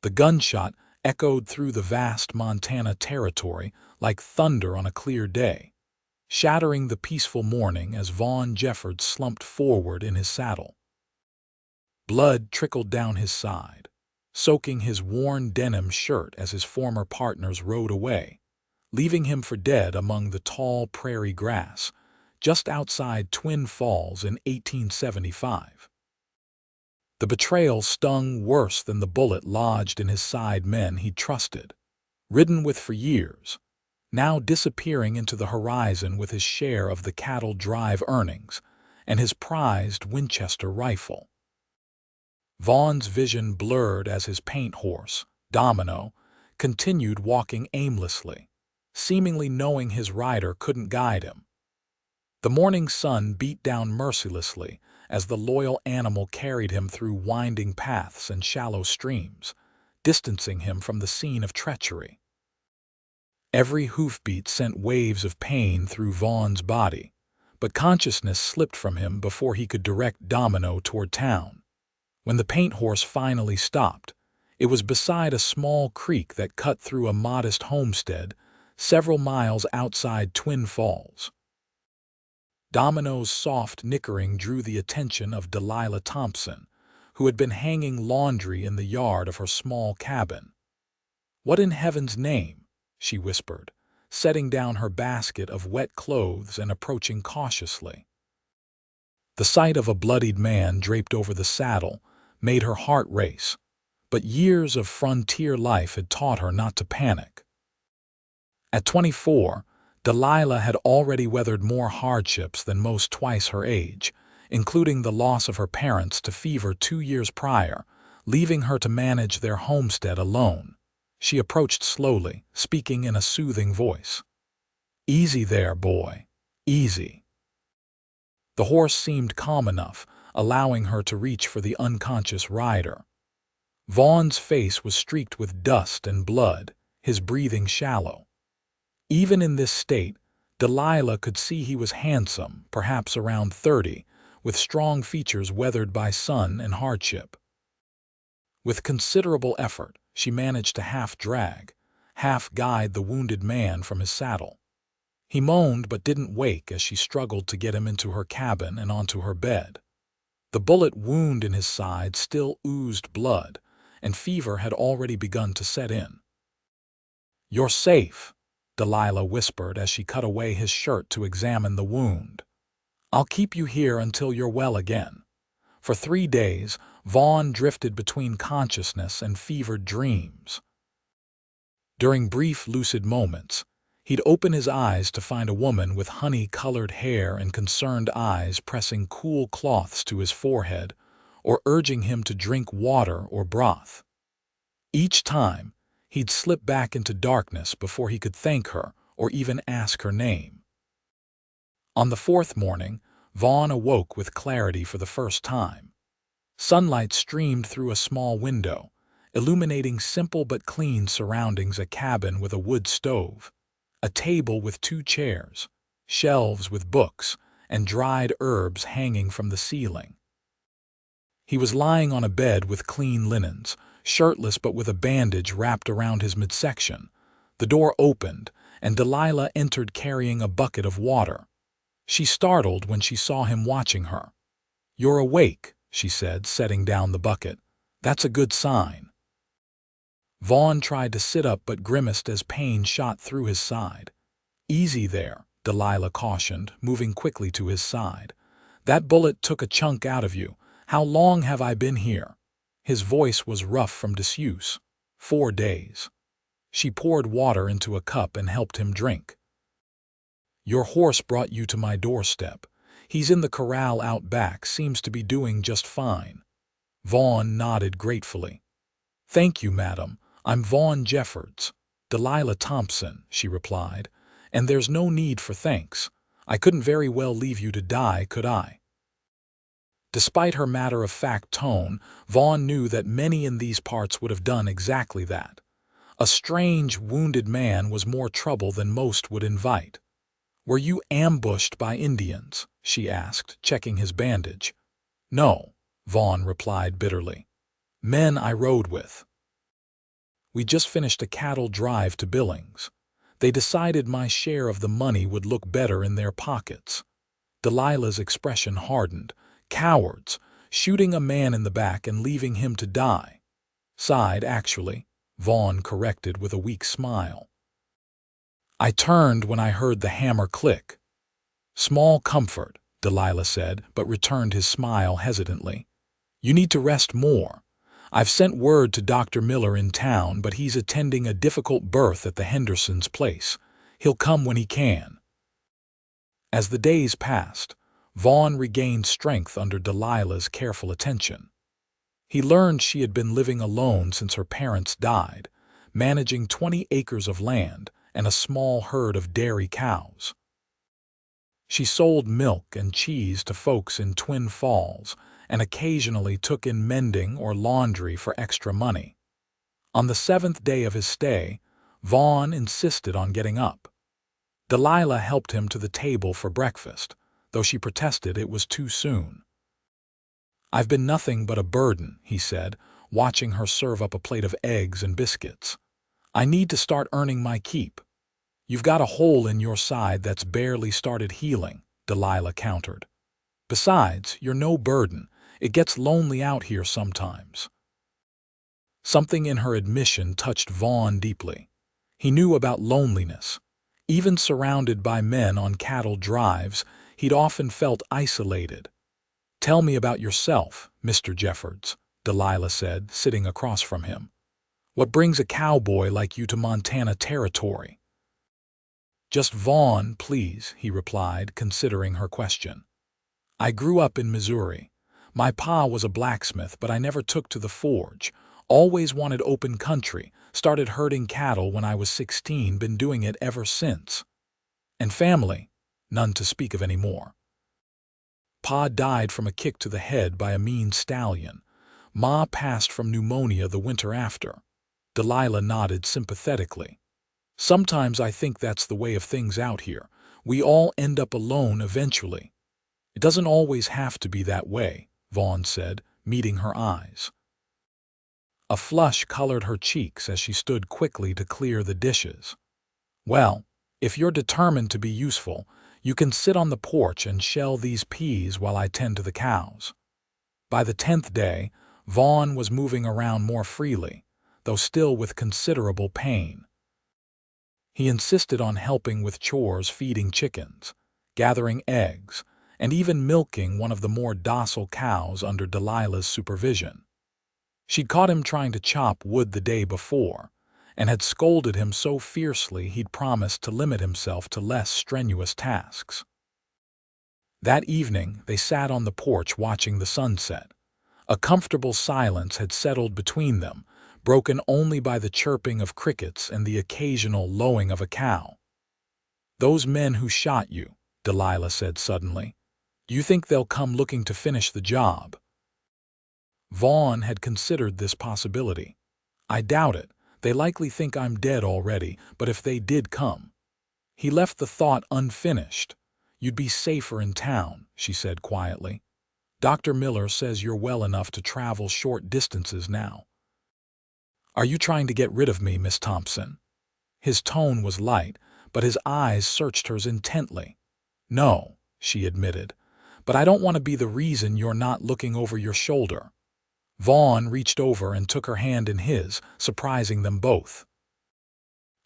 The gunshot echoed through the vast Montana territory like thunder on a clear day, shattering the peaceful morning as Vaughn Jeffords slumped forward in his saddle. Blood trickled down his side, soaking his worn denim shirt as his former partners rode away, leaving him for dead among the tall prairie grass just outside Twin Falls in 1875. The betrayal stung worse than the bullet lodged in his side. Men he'd trusted, ridden with for years, now disappearing into the horizon with his share of the cattle drive earnings and his prized Winchester rifle. Vaughn's vision blurred as his paint horse, Domino, continued walking aimlessly, seemingly knowing his rider couldn't guide him. The morning sun beat down mercilessly as the loyal animal carried him through winding paths and shallow streams, distancing him from the scene of treachery. Every hoofbeat sent waves of pain through Vaughn's body, but consciousness slipped from him before he could direct Domino toward town. When the paint horse finally stopped, it was beside a small creek that cut through a modest homestead several miles outside Twin Falls. Domino's soft nickering drew the attention of Delilah Thompson, who had been hanging laundry in the yard of her small cabin. "What in heaven's name?" she whispered, setting down her basket of wet clothes and approaching cautiously. The sight of a bloodied man draped over the saddle made her heart race, but years of frontier life had taught her not to panic. At 24, Delilah had already weathered more hardships than most twice her age, including the loss of her parents to fever 2 years prior, leaving her to manage their homestead alone. She approached slowly, speaking in a soothing voice. "Easy there, boy. Easy." The horse seemed calm enough, allowing her to reach for the unconscious rider. Vaughn's face was streaked with dust and blood, his breathing shallow. Even in this state, Delilah could see he was handsome, perhaps around 30, with strong features weathered by sun and hardship. With considerable effort, she managed to half-drag, half-guide the wounded man from his saddle. He moaned but didn't wake as she struggled to get him into her cabin and onto her bed. The bullet wound in his side still oozed blood, and fever had already begun to set in. "You're safe," Delilah whispered as she cut away his shirt to examine the wound. "I'll keep you here until you're well again." For 3 days, Vaughn drifted between consciousness and fevered dreams. During brief, lucid moments, he'd open his eyes to find a woman with honey-colored hair and concerned eyes pressing cool cloths to his forehead or urging him to drink water or broth. Each time, he'd slip back into darkness before he could thank her or even ask her name. On the 4th morning, Vaughn awoke with clarity for the first time. Sunlight streamed through a small window, illuminating simple but clean surroundings: a cabin with a wood stove, a table with 2 chairs, shelves with books, and dried herbs hanging from the ceiling. He was lying on a bed with clean linens, shirtless but with a bandage wrapped around his midsection. The door opened, and Delilah entered carrying a bucket of water. She startled when she saw him watching her. "You're awake," she said, setting down the bucket. "That's a good sign." Vaughn tried to sit up but grimaced as pain shot through his side. "Easy there," Delilah cautioned, moving quickly to his side. "That bullet took a chunk out of you. How long have I been here?" His voice was rough from disuse. 4 days. She poured water into a cup and helped him drink. "Your horse brought you to my doorstep. He's in the corral out back, seems to be doing just fine." Vaughn nodded gratefully. "Thank you, madam. I'm Vaughn Jeffords." "Delilah Thompson," she replied. "And there's no need for thanks. I couldn't very well leave you to die, could I?" Despite her matter-of-fact tone, Vaughn knew that many in these parts would have done exactly that. A strange, wounded man was more trouble than most would invite. "Were you ambushed by Indians?" she asked, checking his bandage. "No," Vaughn replied bitterly. "Men I rode with." We just finished a cattle drive to Billings. They decided my share of the money would look better in their pockets." Delilah's expression hardened. "Cowards, shooting a man in the back and leaving him to die." "Sighed, actually," Vaughn corrected with a weak smile. "I turned when I heard the hammer click." "Small comfort," Delilah said, but returned his smile hesitantly. "You need to rest more. I've sent word to Dr. Miller in town, but he's attending a difficult birth at the Hendersons' place. He'll come when he can." As the days passed, Vaughn regained strength under Delilah's careful attention. He learned she had been living alone since her parents died, managing 20 acres of land and a small herd of dairy cows. She sold milk and cheese to folks in Twin Falls and occasionally took in mending or laundry for extra money. On the 7th day of his stay, Vaughn insisted on getting up. Delilah helped him to the table for breakfast, though she protested it was too soon. "I've been nothing but a burden," he said, watching her serve up a plate of eggs and biscuits. "I need to start earning my keep." "You've got a hole in your side that's barely started healing," Delilah countered. "Besides, you're no burden. It gets lonely out here sometimes." Something in her admission touched Vaughn deeply. He knew about loneliness. Even surrounded by men on cattle drives, he'd often felt isolated. "Tell me about yourself, Mr. Jeffords," Delilah said, sitting across from him. "What brings a cowboy like you to Montana territory?" "Just Vaughn, please," he replied, considering her question. "I grew up in Missouri. My pa was a blacksmith, but I never took to the forge. Always wanted open country. Started herding cattle when I was 16, been doing it ever since. And family? None to speak of anymore. Pa died from a kick to the head by a mean stallion. Ma passed from pneumonia the winter after." Delilah nodded sympathetically. "Sometimes I think that's the way of things out here. We all end up alone eventually." "It doesn't always have to be that way," Vaughn said, meeting her eyes. A flush colored her cheeks as she stood quickly to clear the dishes. "Well, if you're determined to be useful, you can sit on the porch and shell these peas while I tend to the cows." By the 10th day, Vaughn was moving around more freely, though still with considerable pain. He insisted on helping with chores, feeding chickens, gathering eggs, and even milking one of the more docile cows under Delilah's supervision. She'd caught him trying to chop wood the day before, and had scolded him so fiercely he'd promised to limit himself to less strenuous tasks. That evening, they sat on the porch watching the sunset. A comfortable silence had settled between them, broken only by the chirping of crickets and the occasional lowing of a cow. "Those men who shot you," Delilah said suddenly, "do you think they'll come looking to finish the job?" Vaughn had considered this possibility. "I doubt it. They likely think I'm dead already, but if they did come." He left the thought unfinished. "You'd be safer in town," she said quietly. "Dr. Miller says you're well enough to travel short distances now." "Are you trying to get rid of me, Miss Thompson?" His tone was light, but his eyes searched hers intently. "No," she admitted, "but I don't want to be the reason you're not looking over your shoulder." Vaughn reached over and took her hand in his, surprising them both.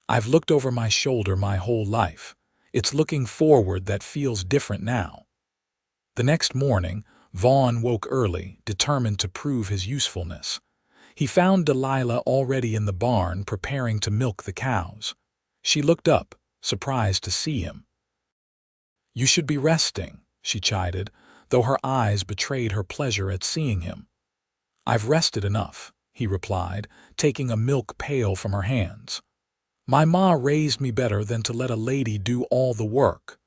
"I've looked over my shoulder my whole life. It's looking forward that feels different now." The next morning, Vaughn woke early, determined to prove his usefulness. He found Delilah already in the barn preparing to milk the cows. She looked up, surprised to see him. "You should be resting," she chided, though her eyes betrayed her pleasure at seeing him. "I've rested enough," he replied, taking a milk pail from her hands. "My ma raised me better than to let a lady do all the work."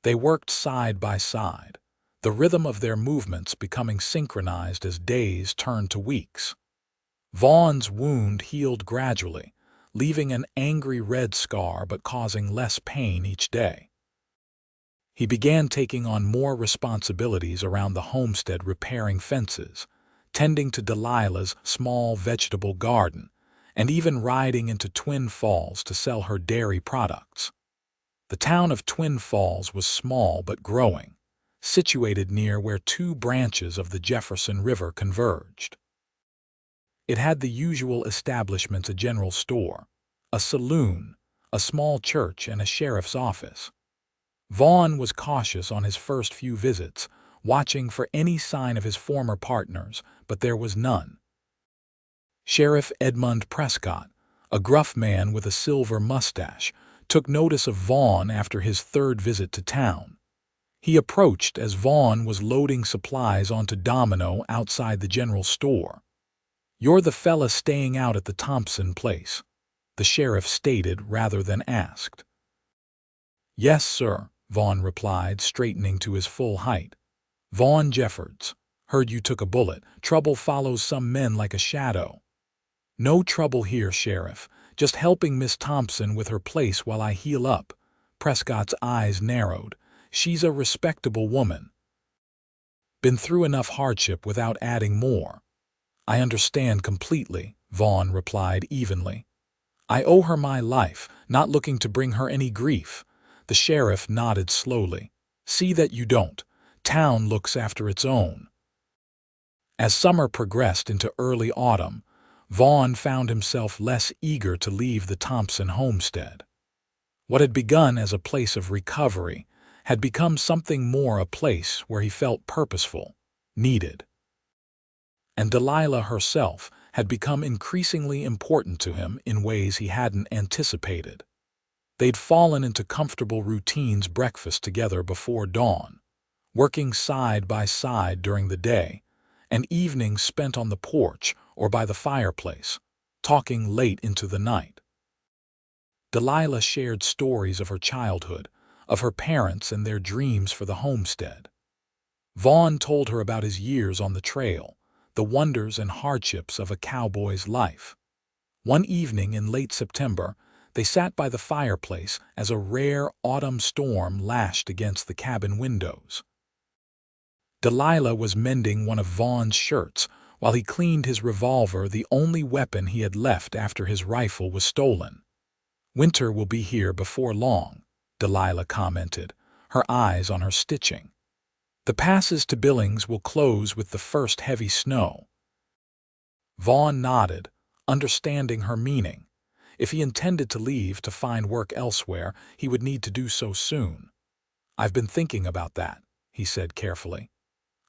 They worked side by side, the rhythm of their movements becoming synchronized as days turned to weeks. Vaughn's wound healed gradually, leaving an angry red scar but causing less pain each day. He began taking on more responsibilities around the homestead, repairing fences, tending to Delilah's small vegetable garden, and even riding into Twin Falls to sell her dairy products. The town of Twin Falls was small but growing, situated near where two branches of the Jefferson River converged. It had the usual establishments: a general store, a saloon, a small church, and a sheriff's office. Vaughn was cautious on his first few visits, watching for any sign of his former partners, but there was none. Sheriff Edmund Prescott, a gruff man with a silver mustache, took notice of Vaughn after his third visit to town. He approached as Vaughn was loading supplies onto Domino outside the general store. "You're the fella staying out at the Thompson place," the sheriff stated rather than asked. "Yes, sir," Vaughn replied, straightening to his full height. "Vaughn Jeffords. Heard you took a bullet. Trouble follows some men like a shadow." "No trouble here, Sheriff. Just helping Miss Thompson with her place while I heal up." Prescott's eyes narrowed. "She's a respectable woman. Been through enough hardship without adding more." "I understand completely," Vaughn replied evenly. "I owe her my life, not looking to bring her any grief." The sheriff nodded slowly. "See that you don't. Town looks after its own." As summer progressed into early autumn, Vaughn found himself less eager to leave the Thompson homestead. What had begun as a place of recovery had become something more: a place where he felt purposeful, needed. And Delilah herself had become increasingly important to him in ways he hadn't anticipated. They'd fallen into comfortable routines: breakfast together before dawn, working side by side during the day, and evenings spent on the porch or by the fireplace, talking late into the night. Delilah shared stories of her childhood, of her parents and their dreams for the homestead. Vaughn told her about his years on the trail, the wonders and hardships of a cowboy's life. One evening in late September, they sat by the fireplace as a rare autumn storm lashed against the cabin windows. Delilah was mending one of Vaughn's shirts while he cleaned his revolver, the only weapon he had left after his rifle was stolen. "Winter will be here before long," Delilah commented, her eyes on her stitching. "The passes to Billings will close with the first heavy snow." Vaughn nodded, understanding her meaning. If he intended to leave to find work elsewhere, he would need to do so soon. "I've been thinking about that," he said carefully.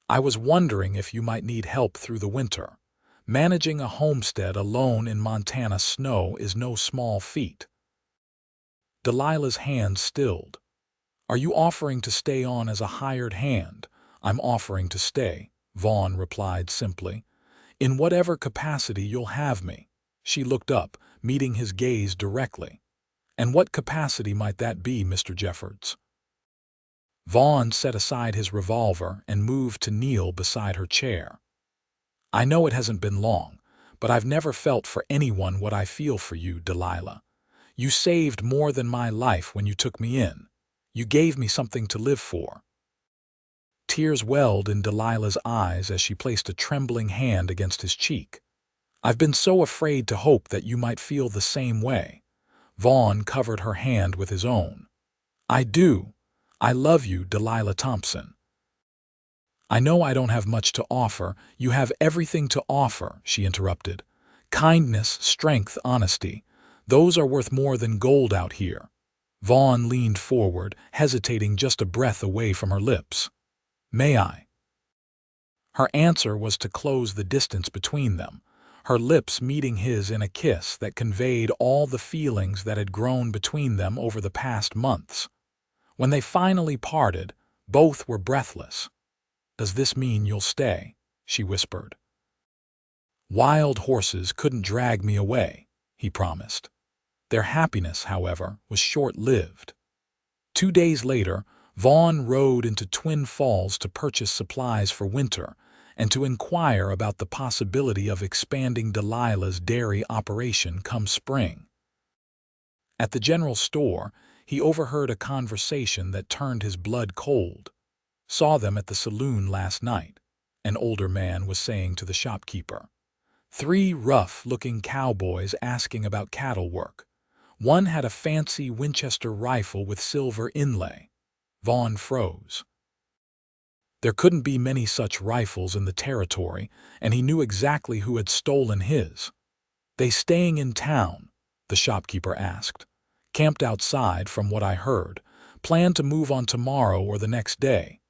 "I was wondering if you might need help through the winter. Managing a homestead alone in Montana snow is no small feat." Delilah's hand stilled. "Are you offering to stay on as a hired hand?" "I'm offering to stay," Vaughn replied simply. "In whatever capacity you'll have me." She looked up, meeting his gaze directly. "And what capacity might that be, Mr. Jeffords?" Vaughn set aside his revolver and moved to kneel beside her chair. "I know it hasn't been long, but I've never felt for anyone what I feel for you, Delilah. You saved more than my life when you took me in. You gave me something to live for." Tears welled in Delilah's eyes as she placed a trembling hand against his cheek. "I've been so afraid to hope that you might feel the same way." Vaughn covered her hand with his own. "I do. I love you, Delilah Thompson." "I know I don't have much to offer." "You have everything to offer," she interrupted. "Kindness, strength, honesty. Those are worth more than gold out here." Vaughn leaned forward, hesitating just a breath away from her lips. "May I?" Her answer was to close the distance between them, her lips meeting his in a kiss that conveyed all the feelings that had grown between them over the past months. When they finally parted, both were breathless. "Does this mean you'll stay?" she whispered. "Wild horses couldn't drag me away," he promised. Their happiness, however, was short-lived. 2 days later, Vaughn rode into Twin Falls to purchase supplies for winter and to inquire about the possibility of expanding Delilah's dairy operation come spring. At the general store, he overheard a conversation that turned his blood cold. "Saw them at the saloon last night," an older man was saying to the shopkeeper. Three rough-looking cowboys asking about cattle work. One had a fancy Winchester rifle with silver inlay. Vaughn froze. There couldn't be many such rifles in the territory, and he knew exactly who had stolen his. "They staying in town?" the shopkeeper asked. "Camped outside, from what I heard. Plan to move on tomorrow or the next day."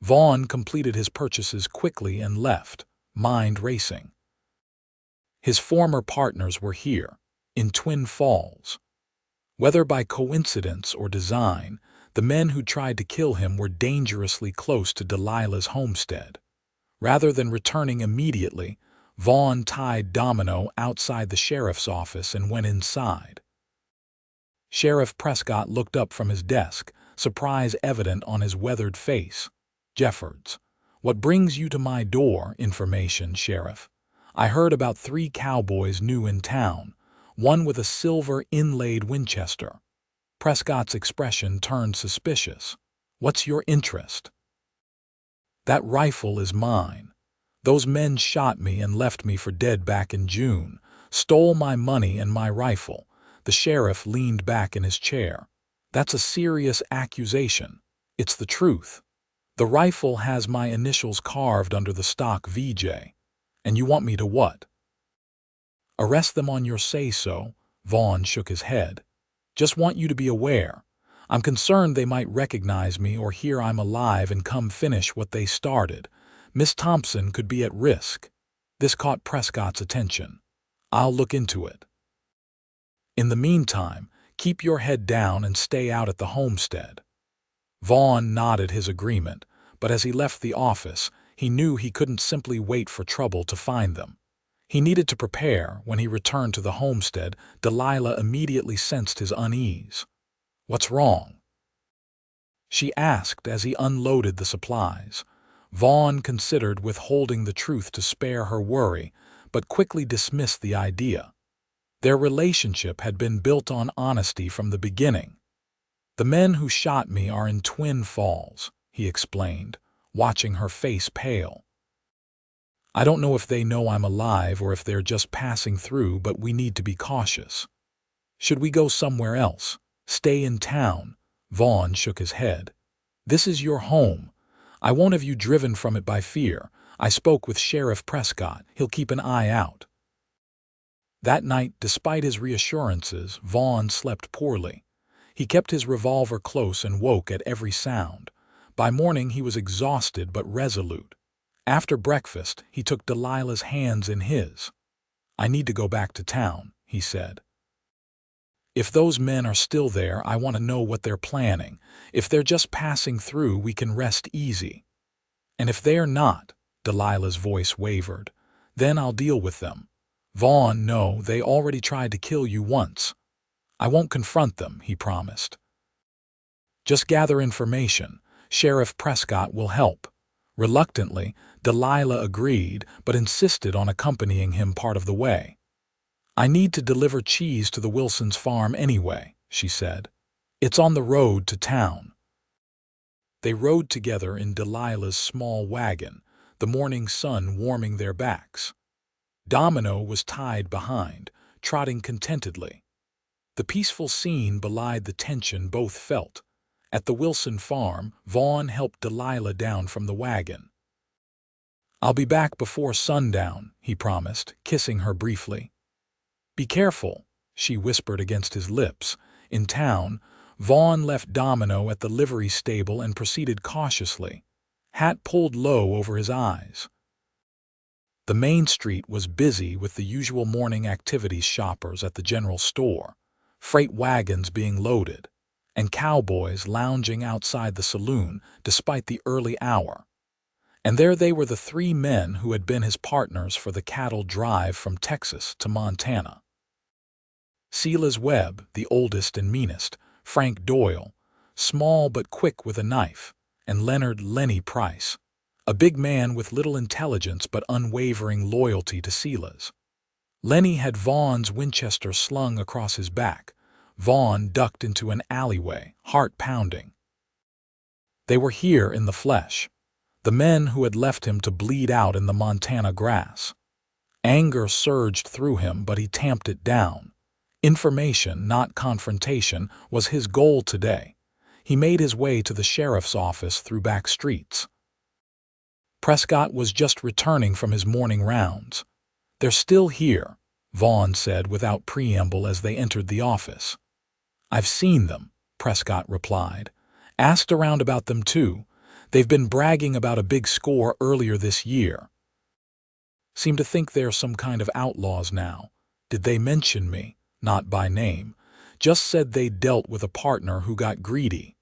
Vaughn completed his purchases quickly and left, mind racing. His former partners were here, in Twin Falls. Whether by coincidence or design, the men who tried to kill him were dangerously close to Delilah's homestead. Rather than returning immediately, Vaughn tied Domino outside the sheriff's office and went inside. Sheriff Prescott looked up from his desk, surprise evident on his weathered face. "Jeffords, what brings you to my door?" "Information, Sheriff. I heard about 3 cowboys new in town, one with a silver inlaid Winchester." Prescott's expression turned suspicious. "What's your interest?" "That rifle is mine. Those men shot me and left me for dead back in June, stole my money and my rifle." The sheriff leaned back in his chair. "That's a serious accusation." "It's the truth. The rifle has my initials carved under the stock VJ. And you want me to what?" "Arrest them on your say-so." Vaughn shook his head. "Just want you to be aware. I'm concerned they might recognize me or hear I'm alive and come finish what they started. Miss Thompson could be at risk." This caught Prescott's attention. "I'll look into it. In the meantime, keep your head down and stay out at the homestead." Vaughn nodded his agreement, but as he left the office, he knew he couldn't simply wait for trouble to find them. He needed to prepare. When he returned to the homestead, Delilah immediately sensed his unease. "What's wrong?" she asked as he unloaded the supplies. Vaughn considered withholding the truth to spare her worry, but quickly dismissed the idea. Their relationship had been built on honesty from the beginning. "The men who shot me are in Twin Falls," he explained, watching her face pale. "I don't know if they know I'm alive or if they're just passing through, but we need to be cautious." "Should we go somewhere else? Stay in town?" Vaughn shook his head. "This is your home. I won't have you driven from it by fear. I spoke with Sheriff Prescott. He'll keep an eye out." That night, despite his reassurances, Vaughn slept poorly. He kept his revolver close and woke at every sound. By morning he was exhausted but resolute. After breakfast, he took Delilah's hands in his. "I need to go back to town," he said. "If those men are still there, I want to know what they're planning. If they're just passing through, we can rest easy. And if they're not," Delilah's voice wavered, "then I'll deal with them." "Vaughn, no, they already tried to kill you once." "I won't confront them," he promised. "Just gather information. Sheriff Prescott will help." Reluctantly, Delilah agreed, but insisted on accompanying him part of the way. "I need to deliver cheese to the Wilsons' farm anyway," she said. "It's on the road to town." They rode together in Delilah's small wagon, the morning sun warming their backs. Domino was tied behind, trotting contentedly. The peaceful scene belied the tension both felt. At the Wilson farm, Vaughn helped Delilah down from the wagon. "I'll be back before sundown," he promised, kissing her briefly. "Be careful," she whispered against his lips. In town, Vaughn left Domino at the livery stable and proceeded cautiously, hat pulled low over his eyes. The main street was busy with the usual morning activities: shoppers at the general store, freight wagons being loaded, and cowboys lounging outside the saloon despite the early hour. And there they were, the 3 men who had been his partners for the cattle drive from Texas to Montana. Silas Webb, the oldest and meanest, Frank Doyle, small but quick with a knife, and Leonard "Lenny" Price, a big man with little intelligence but unwavering loyalty to Silas. Lenny had Vaughn's Winchester slung across his back. Vaughn ducked into an alleyway, heart pounding. They were here in the flesh, the men who had left him to bleed out in the Montana grass. Anger surged through him, but he tamped it down. Information, not confrontation, was his goal today. He made his way to the sheriff's office through back streets. Prescott was just returning from his morning rounds. "They're still here," Vaughn said without preamble as they entered the office. "I've seen them," Prescott replied. "Asked around about them too. They've been bragging about a big score earlier this year. Seem to think they're some kind of outlaws now. Did they mention me? Not by name. Just said they dealt with a partner who got greedy."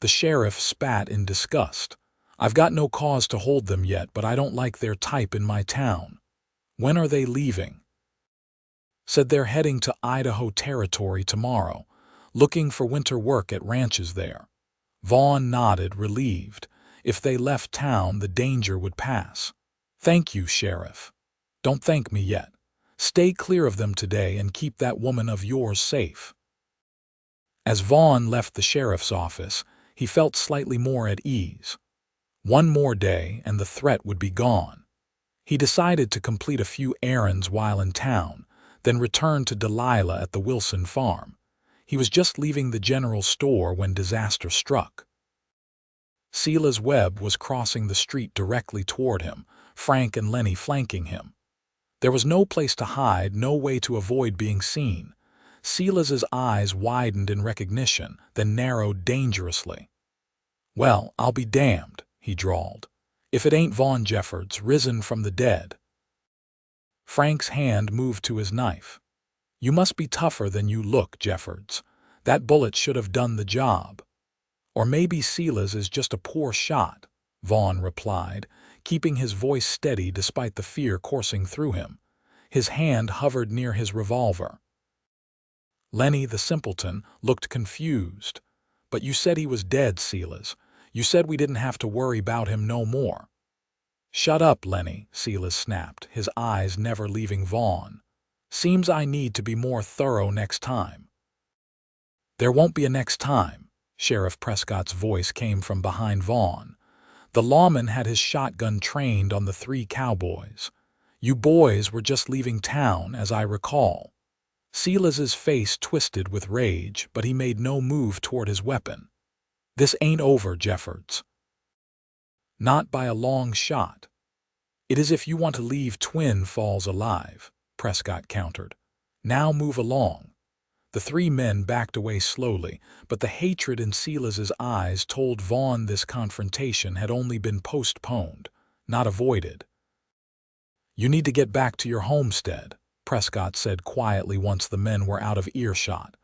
The sheriff spat in disgust. "I've got no cause to hold them yet, but I don't like their type in my town." "When are they leaving?" "Said they're heading to Idaho Territory tomorrow, looking for winter work at ranches there." Vaughn nodded, relieved. If they left town, the danger would pass. "Thank you, Sheriff." "Don't thank me yet. Stay clear of them today and keep that woman of yours safe." As Vaughn left the sheriff's office, he felt slightly more at ease. One more day and the threat would be gone. He decided to complete a few errands while in town, then return to Delilah at the Wilson farm. He was just leaving the general store when disaster struck. Silas Webb was crossing the street directly toward him, Frank and Lenny flanking him. There was no place to hide, no way to avoid being seen. Silas's eyes widened in recognition, then narrowed dangerously. "Well, I'll be damned," he drawled. "If it ain't Vaughn Jeffords, risen from the dead." Frank's hand moved to his knife. "You must be tougher than you look, Jeffords. That bullet should have done the job." "Or maybe Silas is just a poor shot," Vaughn replied, keeping his voice steady despite the fear coursing through him. His hand hovered near his revolver. Lenny, the simpleton, looked confused. "But you said he was dead, Silas. You said we didn't have to worry about him no more." "Shut up, Lenny," Silas snapped, his eyes never leaving Vaughn. "Seems I need to be more thorough next time." "There won't be a next time." Sheriff Prescott's voice came from behind Vaughn. The lawman had his shotgun trained on the three cowboys. "You boys were just leaving town, as I recall." Silas's face twisted with rage, but he made no move toward his weapon. "This ain't over, Jeffords." "Not by a long shot." "It is if you want to leave Twin Falls alive," Prescott countered. "Now move along." The three men backed away slowly, but the hatred in Silas's eyes told Vaughn this confrontation had only been postponed, not avoided. "You need to get back to your homestead," Prescott said quietly once the men were out of earshot.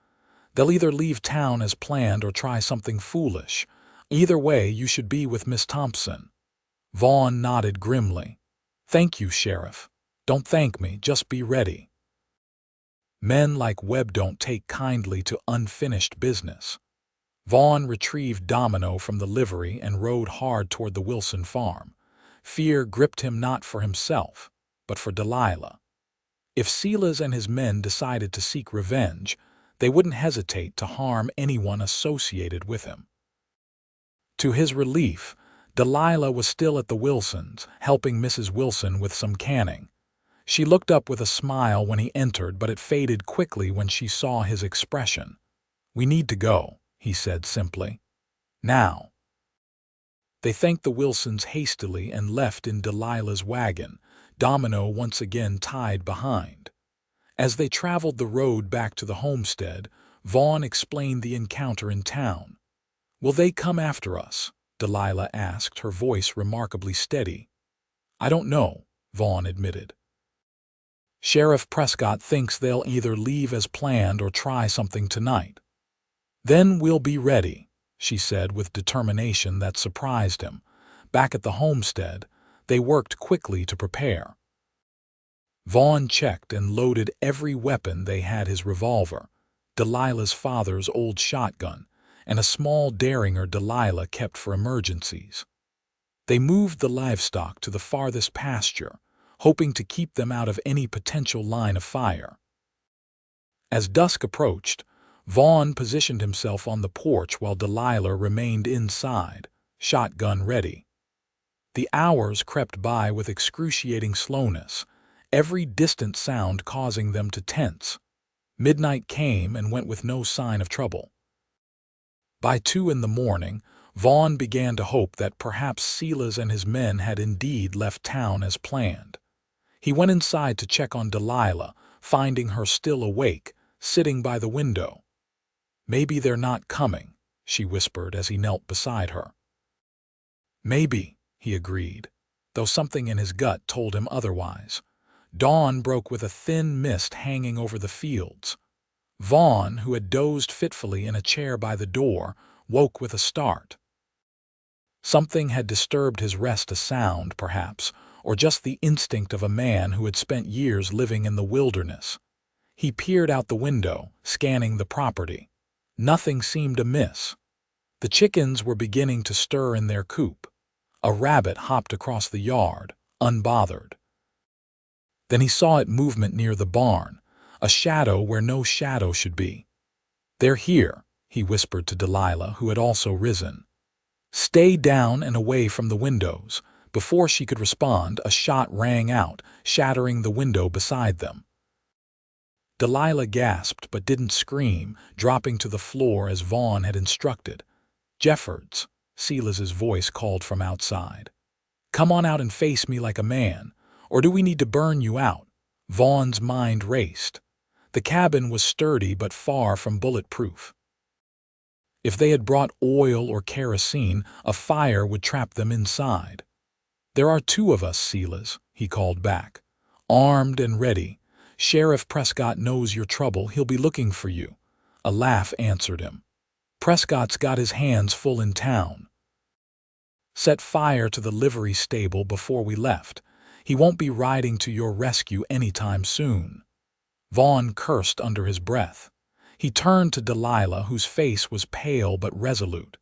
"They'll either leave town as planned or try something foolish. Either way, you should be with Miss Thompson." Vaughn nodded grimly. "Thank you, Sheriff. Don't thank me, just be ready." Men like Webb don't take kindly to unfinished business. Vaughn retrieved Domino from the livery and rode hard toward the Wilson farm. Fear gripped him not for himself, but for Delilah. If Silas and his men decided to seek revenge, they wouldn't hesitate to harm anyone associated with him. To his relief, Delilah was still at the Wilsons, helping Mrs. Wilson with some canning. She looked up with a smile when he entered, but it faded quickly when she saw his expression. "We need to go," he said simply. "Now." They thanked the Wilsons hastily and left in Delilah's wagon, Domino once again tied behind. As they traveled the road back to the homestead, Vaughn explained the encounter in town. "Will they come after us?" Delilah asked, her voice remarkably steady. "I don't know," Vaughn admitted. "Sheriff Prescott thinks they'll either leave as planned or try something tonight." "Then we'll be ready," she said with determination that surprised him. Back at the homestead, they worked quickly to prepare. Vaughn checked and loaded every weapon they had: his revolver, Delilah's father's old shotgun, and a small derringer Delilah kept for emergencies. They moved the livestock to the farthest pasture, hoping to keep them out of any potential line of fire. As dusk approached, Vaughn positioned himself on the porch while Delilah remained inside, shotgun ready. The hours crept by with excruciating slowness, every distant sound causing them to tense. Midnight came and went with no sign of trouble. By 2 in the morning, Vaughn began to hope that perhaps Silas and his men had indeed left town as planned. He went inside to check on Delilah, finding her still awake, sitting by the window. "Maybe they're not coming," she whispered as he knelt beside her. "Maybe," he agreed, though something in his gut told him otherwise. Dawn broke with a thin mist hanging over the fields. Vaughn, who had dozed fitfully in a chair by the door, woke with a start. Something had disturbed his rest, a sound, perhaps, or just the instinct of a man who had spent years living in the wilderness. He peered out the window, scanning the property. Nothing seemed amiss. The chickens were beginning to stir in their coop. A rabbit hopped across the yard, unbothered. Then he saw it movement near the barn, a shadow where no shadow should be. "They're here," he whispered to Delilah, who had also risen. "Stay down and away from the windows." Before she could respond, a shot rang out, shattering the window beside them. Delilah gasped but didn't scream, dropping to the floor as Vaughn had instructed. "Jeffords," Silas's voice called from outside. "Come on out and face me like a man, or do we need to burn you out?" Vaughn's mind raced. The cabin was sturdy but far from bulletproof. If they had brought oil or kerosene, a fire would trap them inside. "There are 2 of us, Silas," he called back, "armed and ready. Sheriff Prescott knows your trouble. He'll be looking for you." A laugh answered him. "Prescott's got his hands full in town. Set fire to the livery stable before we left. He won't be riding to your rescue anytime soon." Vaughn cursed under his breath. He turned to Delilah, whose face was pale but resolute.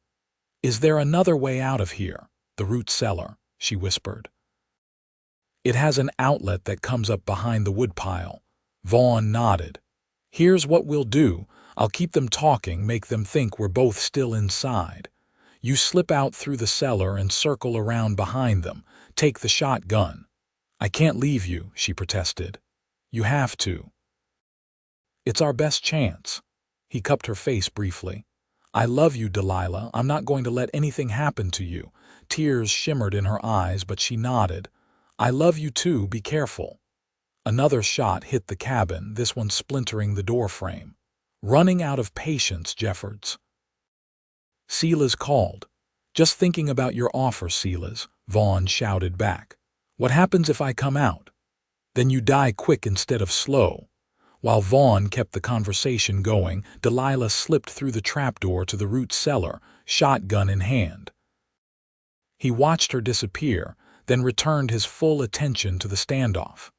"Is there another way out of here?" "The root cellar," she whispered. "It has an outlet that comes up behind the woodpile." Vaughn nodded. "Here's what we'll do. I'll keep them talking, make them think we're both still inside. You slip out through the cellar and circle around behind them. Take the shotgun." "I can't leave you," she protested. "You have to. It's our best chance." He cupped her face briefly. "I love you, Delilah. I'm not going to let anything happen to you." Tears shimmered in her eyes, but she nodded. "I love you too. Be careful." Another shot hit the cabin, this one splintering the doorframe. "Running out of patience, Jeffords." Silas called. "Just thinking about your offer, Silas," Vaughn shouted back. "What happens if I come out?" "Then you die quick instead of slow." While Vaughn kept the conversation going, Delilah slipped through the trapdoor to the root cellar, shotgun in hand. He watched her disappear, then returned his full attention to the standoff.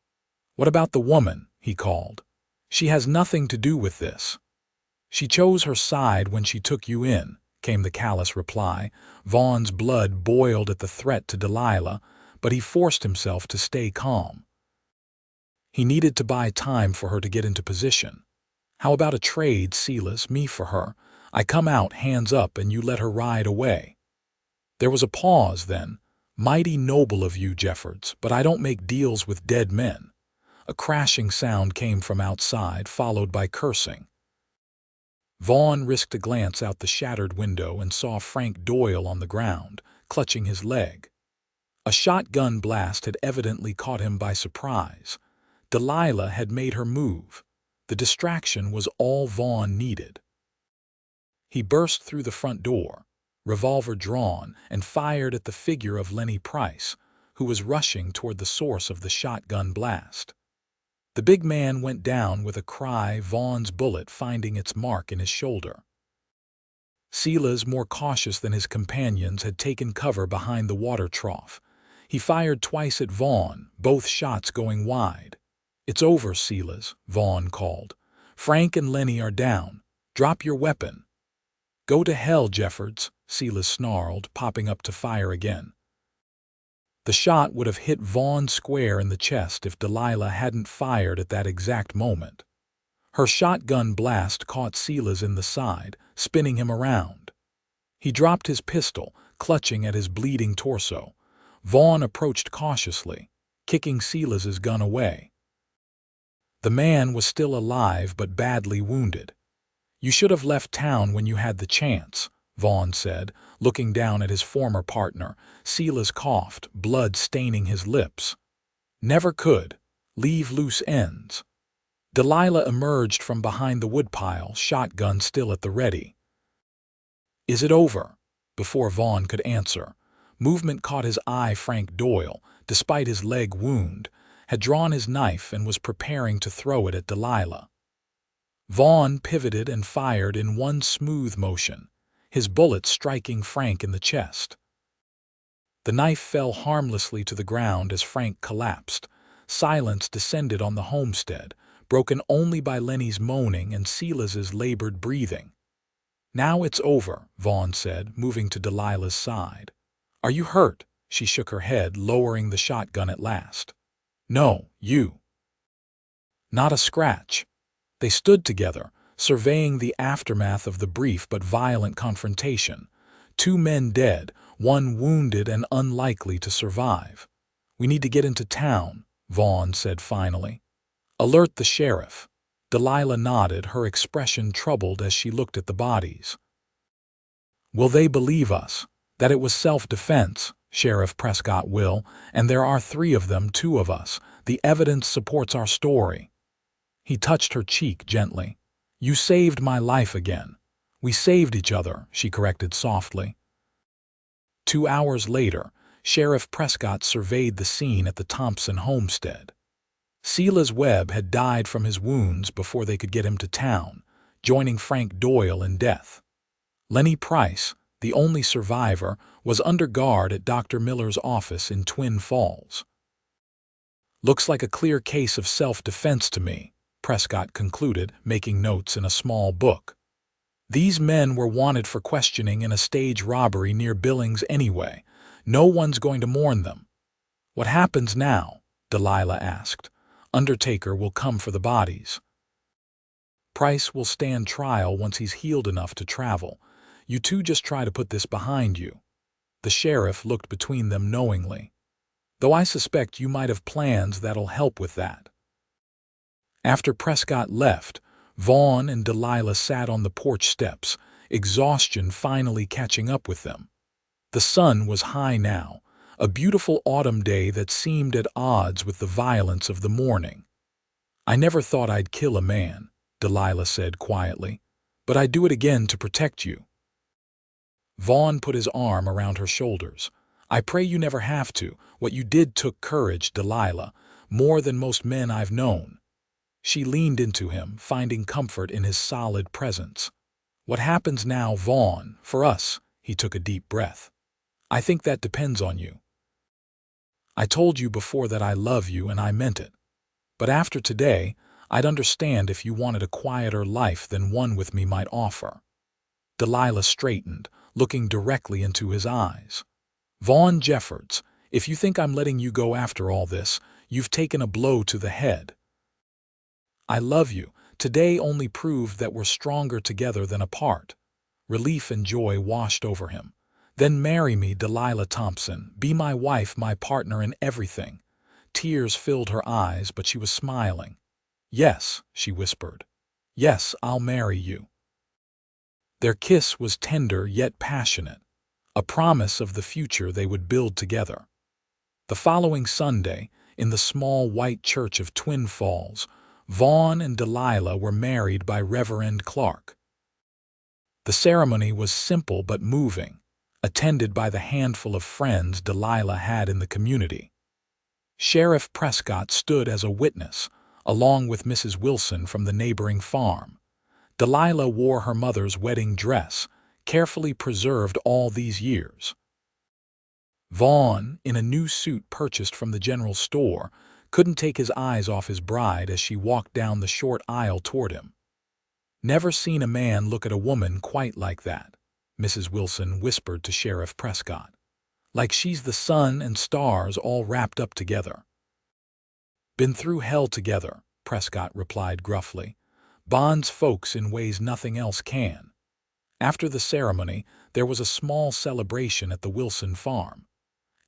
"What about the woman?" he called. "She has nothing to do with this." "She chose her side when she took you in," came the callous reply. Vaughn's blood boiled at the threat to Delilah, but he forced himself to stay calm. He needed to buy time for her to get into position. "How about a trade, Silas, me for her? I come out, hands up, and you let her ride away." There was a pause then. "Mighty noble of you, Jeffords, but I don't make deals with dead men." A crashing sound came from outside, followed by cursing. Vaughn risked a glance out the shattered window and saw Frank Doyle on the ground, clutching his leg. A shotgun blast had evidently caught him by surprise. Delilah had made her move. The distraction was all Vaughn needed. He burst through the front door, revolver drawn, and fired at the figure of Lenny Price, who was rushing toward the source of the shotgun blast. The big man went down with a cry, Vaughn's bullet finding its mark in his shoulder. Silas, more cautious than his companions, had taken cover behind the water trough. He fired twice at Vaughn, both shots going wide. "It's over, Silas," Vaughn called. "Frank and Lenny are down. Drop your weapon." "Go to hell, Jeffords," Silas snarled, popping up to fire again. The shot would have hit Vaughn square in the chest if Delilah hadn't fired at that exact moment. Her shotgun blast caught Silas in the side, spinning him around. He dropped his pistol, clutching at his bleeding torso. Vaughn approached cautiously, kicking Silas's gun away. The man was still alive but badly wounded. "You should have left town when you had the chance," Vaughn said, looking down at his former partner. Silas coughed, blood staining his lips. "Never could. Leave loose ends." Delilah emerged from behind the woodpile, shotgun still at the ready. "Is it over?" Before Vaughn could answer, movement caught his eye. Frank Doyle, despite his leg wound, had drawn his knife and was preparing to throw it at Delilah. Vaughn pivoted and fired in one smooth motion, his bullet striking Frank in the chest. The knife fell harmlessly to the ground as Frank collapsed. Silence descended on the homestead, broken only by Lenny's moaning and Silas's labored breathing. "Now it's over," Vaughn said, moving to Delilah's side. "Are you hurt?" She shook her head, lowering the shotgun at last. "No, you." "Not a scratch." They stood together, surveying the aftermath of the brief but violent confrontation. Two men dead, one wounded and unlikely to survive. "We need to get into town," Vaughn said finally. "Alert the sheriff." Delilah nodded, her expression troubled as she looked at the bodies. "Will they believe us? That it was self-defense?" "Sheriff Prescott will, and there are 3 of them, 2 of us. The evidence supports our story." He touched her cheek gently. "You saved my life again." "We saved each other," she corrected softly. 2 hours later, Sheriff Prescott surveyed the scene at the Thompson homestead. Silas Webb had died from his wounds before they could get him to town, joining Frank Doyle in death. Lenny Price, the only survivor, was under guard at Dr. Miller's office in Twin Falls. "Looks like a clear case of self-defense to me," Prescott concluded, making notes in a small book. "These men were wanted for questioning in a stage robbery near Billings anyway. No one's going to mourn them." "What happens now?" Delilah asked. "Undertaker will come for the bodies." "Price will stand trial once he's healed enough to travel. You 2 just try to put this behind you." The sheriff looked between them knowingly. "Though I suspect you might have plans that'll help with that." After Prescott left, Vaughn and Delilah sat on the porch steps, exhaustion finally catching up with them. The sun was high now, a beautiful autumn day that seemed at odds with the violence of the morning. "I never thought I'd kill a man," Delilah said quietly, "but I'd do it again to protect you." Vaughn put his arm around her shoulders. "I pray you never have to. What you did took courage, Delilah, more than most men I've known." She leaned into him, finding comfort in his solid presence. "What happens now, Vaughn, for us?" He took a deep breath. "I think that depends on you. I told you before that I love you, and I meant it. But after today, I'd understand if you wanted a quieter life than one with me might offer." Delilah straightened, looking directly into his eyes. "Vaughn Jeffords, if you think I'm letting you go after all this, you've taken a blow to the head. I love you. Today only proved that we're stronger together than apart." Relief and joy washed over him. "Then marry me, Delilah Thompson. Be my wife, my partner in everything." Tears filled her eyes, but she was smiling. "Yes," she whispered. "Yes, I'll marry you." Their kiss was tender yet passionate, a promise of the future they would build together. The following Sunday, in the small white church of Twin Falls, Vaughn and Delilah were married by Reverend Clark. The ceremony was simple but moving, attended by the handful of friends Delilah had in the community. Sheriff Prescott stood as a witness, along with Mrs. Wilson from the neighboring farm. Delilah wore her mother's wedding dress, carefully preserved all these years. Vaughn, in a new suit purchased from the general store, couldn't take his eyes off his bride as she walked down the short aisle toward him. "Never seen a man look at a woman quite like that," Mrs. Wilson whispered to Sheriff Prescott. "Like she's the sun and stars all wrapped up together." "Been through hell together," Prescott replied gruffly. "Bonds folks in ways nothing else can." After the ceremony, there was a small celebration at the Wilson farm.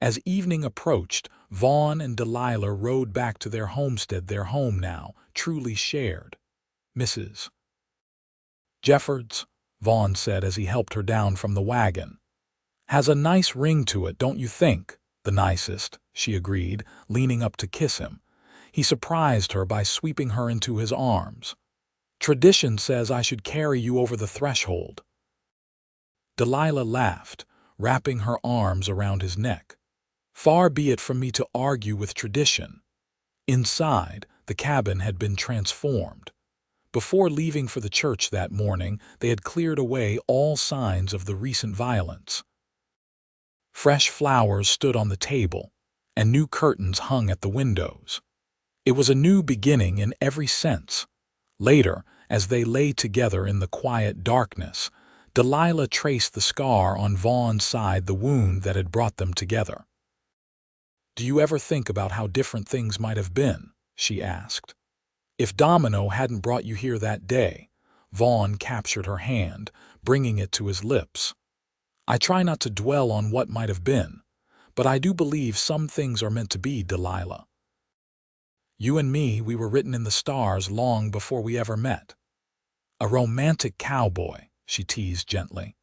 As evening approached, Vaughn and Delilah rode back to their homestead, their home now, truly shared. Mrs. Jeffords, Vaughn said as he helped her down from the wagon. Has a nice ring to it, don't you think? The nicest, she agreed, leaning up to kiss him. He surprised her by sweeping her into his arms. Tradition says I should carry you over the threshold. Delilah laughed, wrapping her arms around his neck. Far be it from me to argue with tradition. Inside, the cabin had been transformed. Before leaving for the church that morning, they had cleared away all signs of the recent violence. Fresh flowers stood on the table, and new curtains hung at the windows. It was a new beginning in every sense. Later, as they lay together in the quiet darkness, Delilah traced the scar on Vaughn's side, the wound that had brought them together. Do you ever think about how different things might have been? She asked. If Domino hadn't brought you here that day. Vaughn captured her hand, bringing it to his lips. I try not to dwell on what might have been, but I do believe some things are meant to be, Delilah. You and me, we were written in the stars long before we ever met. A romantic cowboy, she teased gently.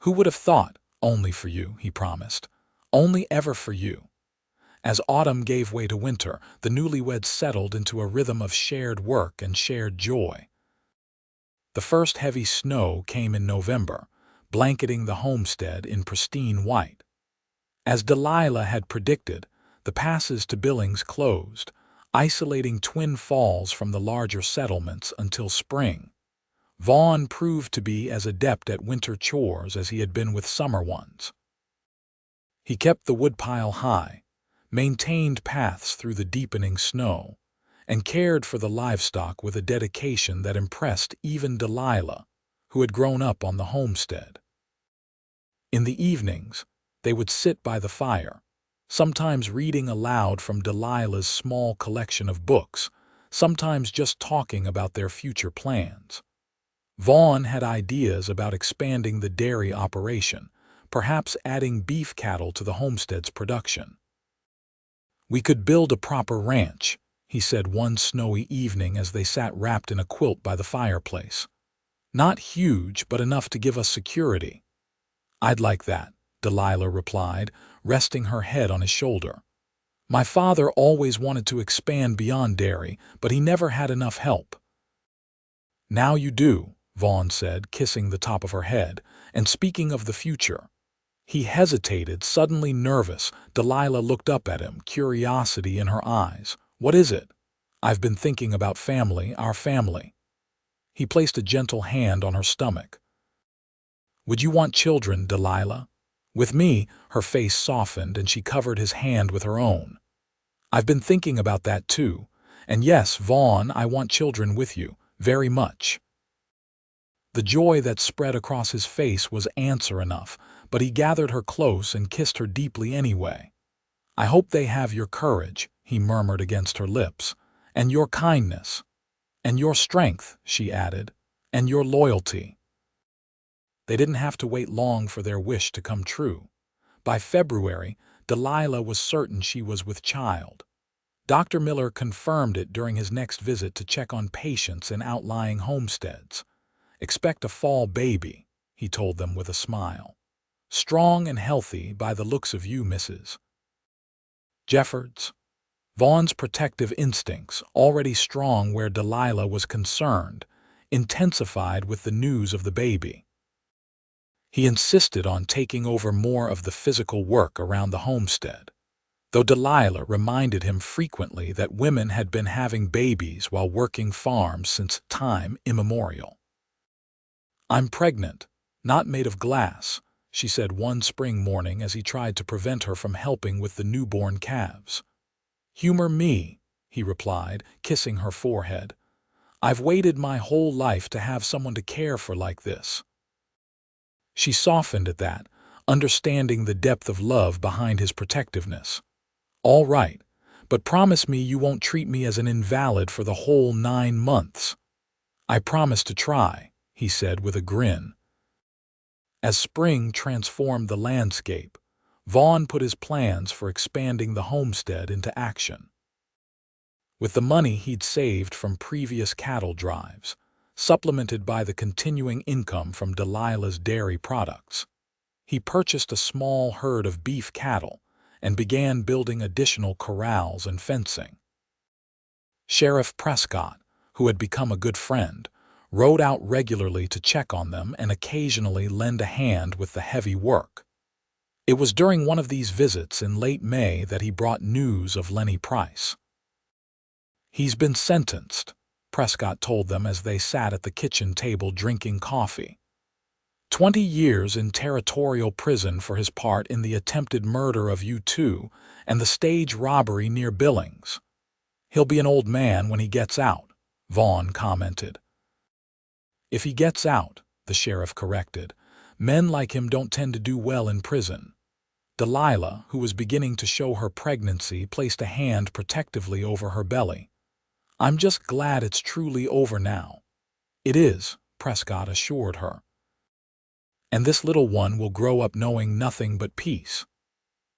Who would have thought? Only for you, he promised. Only ever for you. As autumn gave way to winter, the newlyweds settled into a rhythm of shared work and shared joy. The first heavy snow came in November, blanketing the homestead in pristine white. As Delilah had predicted, the passes to Billings closed, isolating Twin Falls from the larger settlements until spring. Vaughn proved to be as adept at winter chores as he had been with summer ones. He kept the woodpile high, maintained paths through the deepening snow, and cared for the livestock with a dedication that impressed even Delilah, who had grown up on the homestead. In the evenings, they would sit by the fire, sometimes reading aloud from Delilah's small collection of books, sometimes just talking about their future plans. Vaughn had ideas about expanding the dairy operation, perhaps adding beef cattle to the homestead's production. We could build a proper ranch, he said one snowy evening as they sat wrapped in a quilt by the fireplace. Not huge, but enough to give us security. I'd like that, Delilah replied, resting her head on his shoulder. My father always wanted to expand beyond dairy, but he never had enough help. Now you do, Vaughn said, kissing the top of her head, and speaking of the future. He hesitated, suddenly nervous. Delilah looked up at him, curiosity in her eyes. What is it? I've been thinking about family, our family. He placed a gentle hand on her stomach. Would you want children, Delilah? With me, her face softened and she covered his hand with her own. I've been thinking about that too. And yes, Vaughn, I want children with you, very much. The joy that spread across his face was answer enough, but he gathered her close and kissed her deeply anyway. I hope they have your courage, he murmured against her lips, and your kindness, and your strength, she added, and your loyalty. They didn't have to wait long for their wish to come true. By February, Delilah was certain she was with child. Dr. Miller confirmed it during his next visit to check on patients in outlying homesteads. Expect a fall baby, he told them with a smile. Strong and healthy by the looks of you, Mrs. Jeffords. Vaughn's protective instincts, already strong where Delilah was concerned, intensified with the news of the baby. He insisted on taking over more of the physical work around the homestead, though Delilah reminded him frequently that women had been having babies while working farms since time immemorial. I'm pregnant, not made of glass, she said one spring morning as he tried to prevent her from helping with the newborn calves. Humor me, he replied, kissing her forehead. I've waited my whole life to have someone to care for like this. She softened at that, understanding the depth of love behind his protectiveness. All right, but promise me you won't treat me as an invalid for the whole 9 months. I promise to try, he said with a grin. As spring transformed the landscape, Vaughn put his plans for expanding the homestead into action. With the money he'd saved from previous cattle drives, supplemented by the continuing income from Delilah's dairy products, he purchased a small herd of beef cattle and began building additional corrals and fencing. Sheriff Prescott, who had become a good friend, rode out regularly to check on them and occasionally lend a hand with the heavy work. It was during one of these visits in late May that he brought news of Lenny Price. "He's been sentenced," Prescott told them as they sat at the kitchen table drinking coffee. 20 years in territorial prison for his part in the attempted murder of U2 and the stage robbery near Billings. "He'll be an old man when he gets out," Vaughn commented. "If he gets out," the sheriff corrected. "Men like him don't tend to do well in prison." Delilah, who was beginning to show her pregnancy, placed a hand protectively over her belly. "I'm just glad it's truly over now." "It is," Prescott assured her. "And this little one will grow up knowing nothing but peace."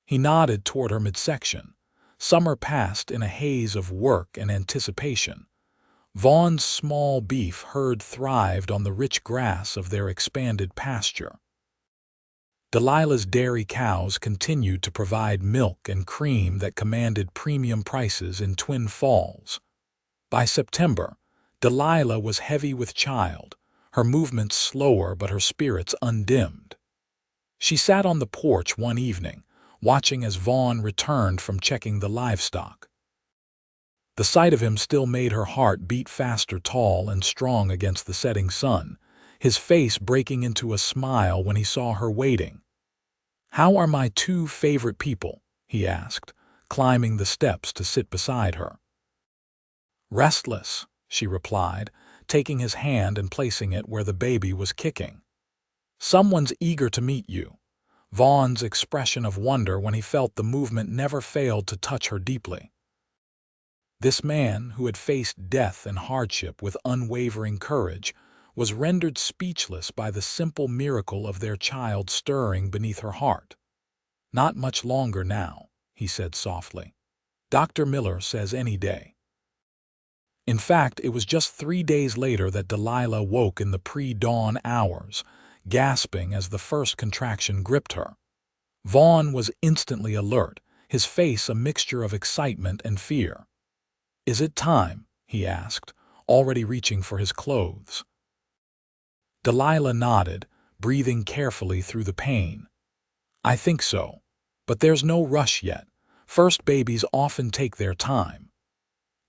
He nodded toward her midsection. Summer passed in a haze of work and anticipation. Vaughn's small beef herd thrived on the rich grass of their expanded pasture. Delilah's dairy cows continued to provide milk and cream that commanded premium prices in Twin Falls. By September, Delilah was heavy with child, her movements slower but her spirits undimmed. She sat on the porch one evening, watching as Vaughn returned from checking the livestock. The sight of him still made her heart beat faster, tall and strong against the setting sun, his face breaking into a smile when he saw her waiting. "How are my two favorite people?" he asked, climbing the steps to sit beside her. "Restless," she replied, taking his hand and placing it where the baby was kicking. "Someone's eager to meet you." Vaughn's expression of wonder when he felt the movement never failed to touch her deeply. This man, who had faced death and hardship with unwavering courage, was rendered speechless by the simple miracle of their child stirring beneath her heart. "Not much longer now," he said softly. "Dr. Miller says any day." In fact, it was just 3 days later that Delilah woke in the pre-dawn hours, gasping as the first contraction gripped her. Vaughn was instantly alert, his face a mixture of excitement and fear. "Is it time?" he asked, already reaching for his clothes. Delilah nodded, breathing carefully through the pain. "I think so. But there's no rush yet. First babies often take their time."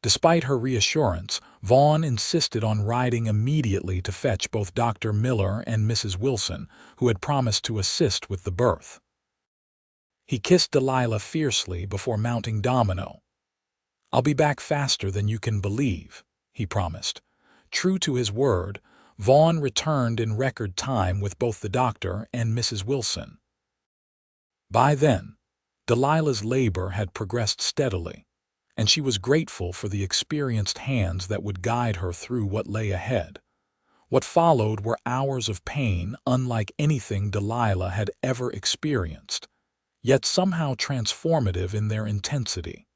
Despite her reassurance, Vaughn insisted on riding immediately to fetch both Dr. Miller and Mrs. Wilson, who had promised to assist with the birth. He kissed Delilah fiercely before mounting Domino. "I'll be back faster than you can believe," he promised. True to his word, Vaughn returned in record time with both the doctor and Mrs. Wilson. By then, Delilah's labor had progressed steadily, and she was grateful for the experienced hands that would guide her through what lay ahead. What followed were hours of pain unlike anything Delilah had ever experienced, yet somehow transformative in their intensity.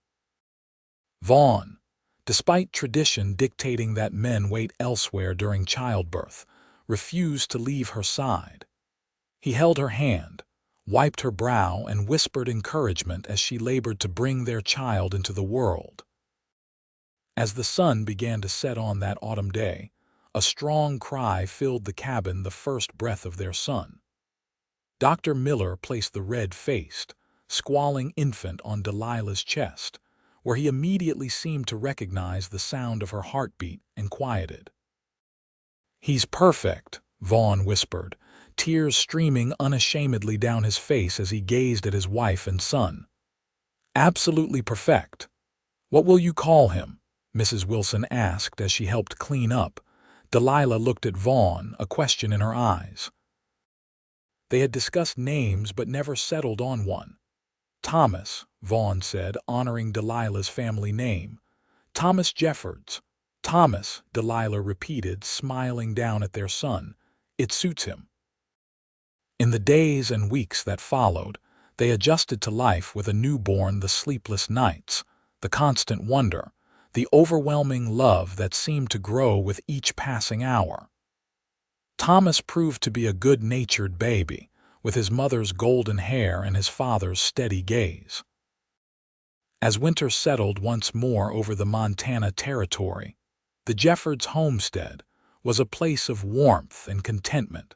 Vaughn, despite tradition dictating that men wait elsewhere during childbirth, refused to leave her side. He held her hand, wiped her brow, and whispered encouragement as she labored to bring their child into the world. As the sun began to set on that autumn day, a strong cry filled the cabin, the first breath of their son. Dr. Miller placed the red-faced, squalling infant on Delilah's chest, where he immediately seemed to recognize the sound of her heartbeat and quieted. "He's perfect," Vaughn whispered, tears streaming unashamedly down his face as he gazed at his wife and son. "Absolutely perfect." "What will you call him?" Mrs. Wilson asked as she helped clean up. Delilah looked at Vaughn, a question in her eyes. They had discussed names but never settled on one. "Thomas," Vaughn said, honoring Delilah's family name. "Thomas Jeffords." "Thomas," Delilah repeated, smiling down at their son. "It suits him." In the days and weeks that followed, They adjusted to life with a newborn, the sleepless nights, the constant wonder, the overwhelming love that seemed to grow with each passing hour. Thomas proved to be a good-natured baby, with his mother's golden hair and his father's steady gaze. As winter settled once more over the Montana territory, the Jeffords homestead was a place of warmth and contentment.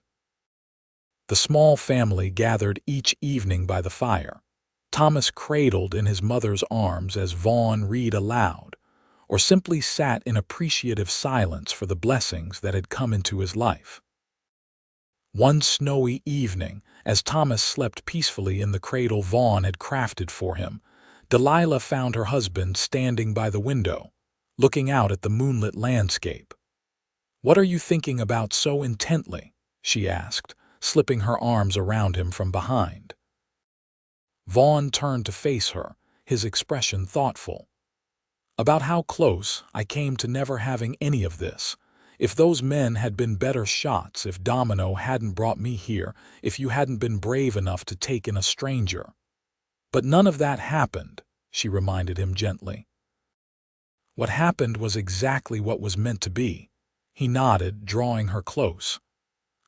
The small family gathered each evening by the fire, Thomas cradled in his mother's arms as Vaughn read aloud, or simply sat in appreciative silence for the blessings that had come into his life. One snowy evening, as Thomas slept peacefully in the cradle Vaughn had crafted for him, Delilah found her husband standing by the window, looking out at the moonlit landscape. "What are you thinking about so intently?" she asked, slipping her arms around him from behind. Vaughn turned to face her, his expression thoughtful. "About how close I came to never having any of this. If those men had been better shots, if Domino hadn't brought me here, if you hadn't been brave enough to take in a stranger. But none of that happened," she reminded him gently. "What happened was exactly what was meant to be." He nodded, drawing her close.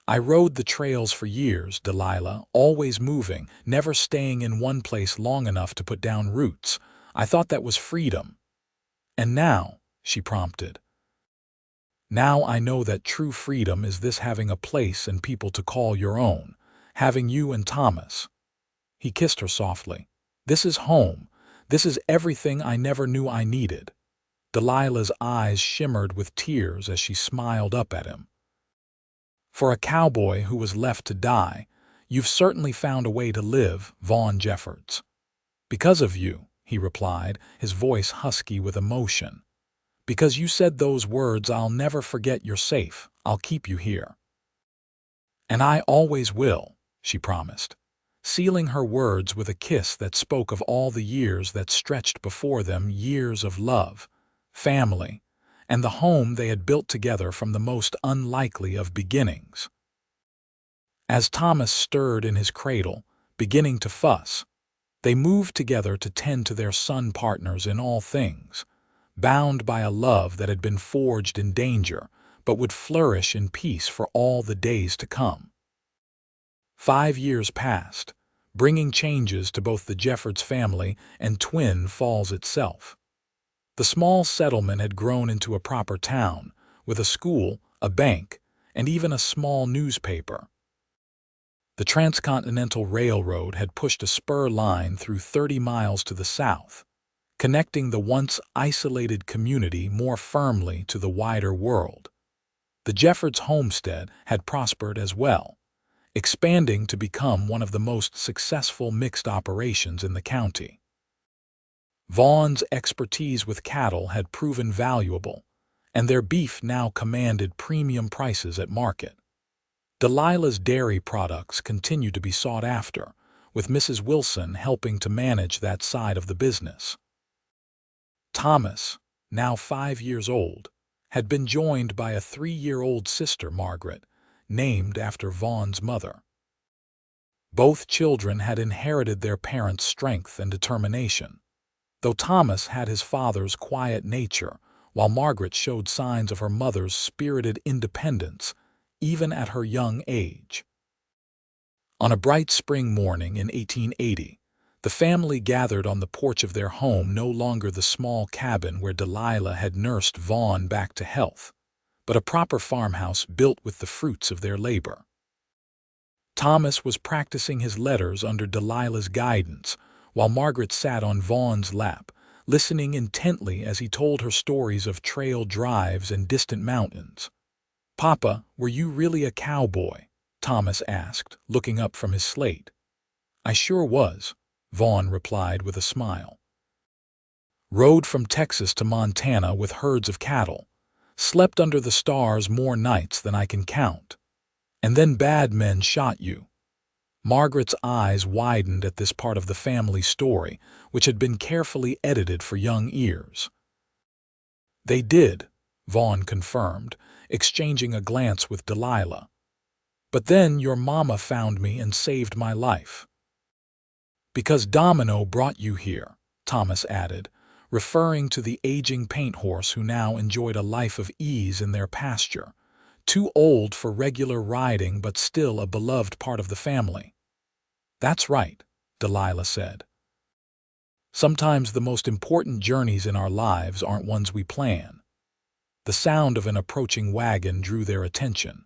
"I rode the trails for years, Delilah, always moving, never staying in one place long enough to put down roots. I thought that was freedom. And now," she prompted, "now I know that true freedom is this, having a place and people to call your own, having you and Thomas." He kissed her softly. "This is home. This is everything I never knew I needed." Delilah's eyes shimmered with tears as she smiled up at him. "For a cowboy who was left to die, you've certainly found a way to live, Vaughn Jeffords." "Because of you," he replied, his voice husky with emotion. "Because you said those words, I'll never forget. You're safe. I'll keep you here." "And I always will," she promised, sealing her words with a kiss that spoke of all the years that stretched before them, years of love, family, and the home they had built together from the most unlikely of beginnings. As Thomas stirred in his cradle, beginning to fuss, they moved together to tend to their son, partners in all things, bound by a love that had been forged in danger but would flourish in peace for all the days to come. 5 years passed, bringing changes to both the Jeffords family and Twin Falls itself. The small settlement had grown into a proper town, with a school, a bank, and even a small newspaper. The Transcontinental Railroad had pushed a spur line through 30 miles to the south, connecting the once isolated community more firmly to the wider world. The Jeffords homestead had prospered as well, expanding to become one of the most successful mixed operations in the county. Vaughn's expertise with cattle had proven valuable, and their beef now commanded premium prices at market. Delilah's dairy products continued to be sought after, with Mrs. Wilson helping to manage that side of the business. Thomas, now 5 years old, had been joined by a 3-year-old sister, Margaret, named after Vaughn's mother. Both children had inherited their parents' strength and determination, though Thomas had his father's quiet nature, while Margaret showed signs of her mother's spirited independence, even at her young age. On a bright spring morning in 1880, the family gathered on the porch of their home, no longer the small cabin where Delilah had nursed Vaughn back to health, but a proper farmhouse built with the fruits of their labor. Thomas was practicing his letters under Delilah's guidance, while Margaret sat on Vaughn's lap, listening intently as he told her stories of trail drives and distant mountains. "Papa, were you really a cowboy?" Thomas asked, looking up from his slate. "I sure was," Vaughn replied with a smile. "Rode from Texas to Montana with herds of cattle, slept under the stars more nights than I can count. And then bad men shot you." Margaret's eyes widened at this part of the family story, which had been carefully edited for young ears. "They did," Vaughn confirmed, exchanging a glance with Delilah. "But then your mama found me and saved my life." Because Domino brought you here, Thomas added, referring to the aging paint horse who now enjoyed a life of ease in their pasture, too old for regular riding but still a beloved part of the family. That's right, Delilah said. Sometimes the most important journeys in our lives aren't ones we plan. The sound of an approaching wagon drew their attention.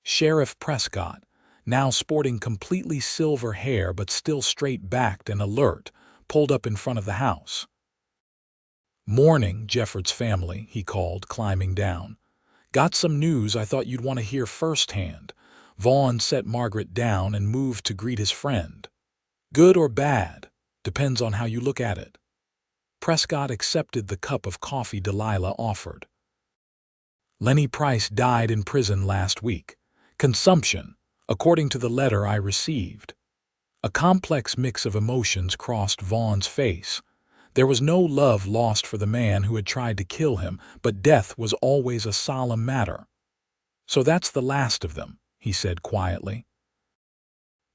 Sheriff Prescott, now sporting completely silver hair but still straight-backed and alert, pulled up in front of the house. "Morning, Jeffords family," he called, climbing down. "Got some news I thought you'd want to hear firsthand." Vaughn set Margaret down and moved to greet his friend. "Good or bad, depends on how you look at it." Prescott accepted the cup of coffee Delilah offered. "Lenny Price died in prison last week. Consumption, according to the letter I received." A complex mix of emotions crossed Vaughn's face. There was no love lost for the man who had tried to kill him, but death was always a solemn matter. "So that's the last of them," he said quietly.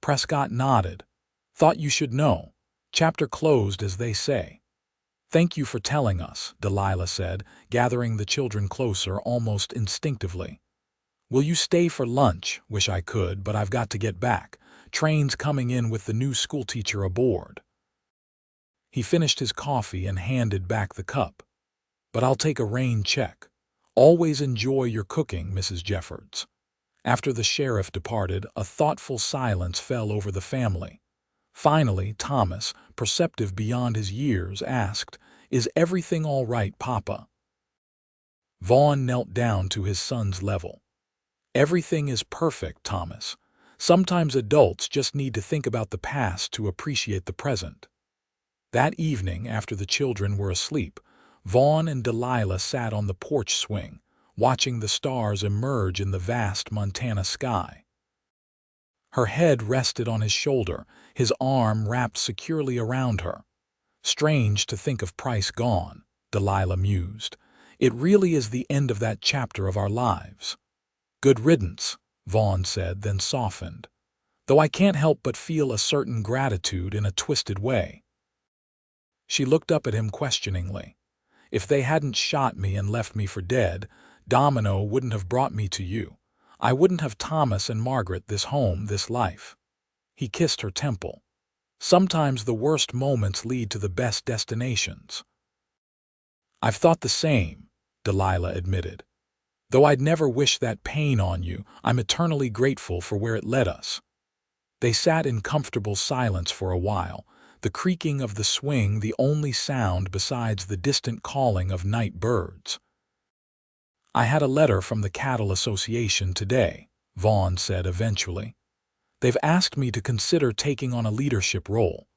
Prescott nodded. "Thought you should know. Chapter closed, as they say." "Thank you for telling us," Delilah said, gathering the children closer almost instinctively. "Will you stay for lunch? Wish I could, but I've got to get back. Train's coming in with the new schoolteacher aboard." He finished his coffee and handed back the cup. "But I'll take a rain check. Always enjoy your cooking, Mrs. Jeffords." After the sheriff departed, a thoughtful silence fell over the family. Finally, Thomas, perceptive beyond his years, asked, "Is everything all right, Papa?" Vaughn knelt down to his son's level. "Everything is perfect, Thomas. Sometimes adults just need to think about the past to appreciate the present." That evening, after the children were asleep, Vaughn and Delilah sat on the porch swing, watching the stars emerge in the vast Montana sky. Her head rested on his shoulder, his arm wrapped securely around her. "Strange to think of Price gone," Delilah mused. "It really is the end of that chapter of our lives." "Good riddance," Vaughn said, then softened. "Though I can't help but feel a certain gratitude in a twisted way." She looked up at him questioningly. "If they hadn't shot me and left me for dead, Domino wouldn't have brought me to you. I wouldn't have Thomas and Margaret, this home, this life." He kissed her temple. "Sometimes the worst moments lead to the best destinations." "I've thought the same," Delilah admitted. "Though I'd never wish that pain on you, I'm eternally grateful for where it led us." They sat in comfortable silence for a while, the creaking of the swing the only sound besides the distant calling of night birds. "I had a letter from the Cattle Association today," Vaughn said eventually. "They've asked me to consider taking on a leadership role.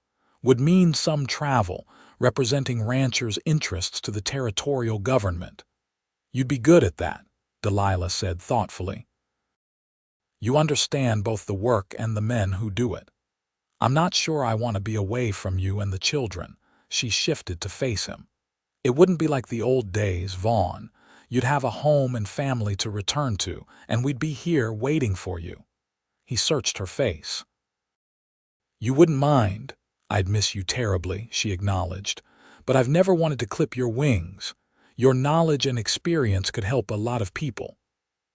Would mean some travel, representing ranchers' interests to the territorial government." "You'd be good at that," Delilah said thoughtfully. "You understand both the work and the men who do it. I'm not sure I want to be away from you and the children." She shifted to face him. "It wouldn't be like the old days, Vaughn. You'd have a home and family to return to, and we'd be here waiting for you." He searched her face. "You wouldn't mind. I'd miss you terribly," she acknowledged. "But I've never wanted to clip your wings. Your knowledge and experience could help a lot of people.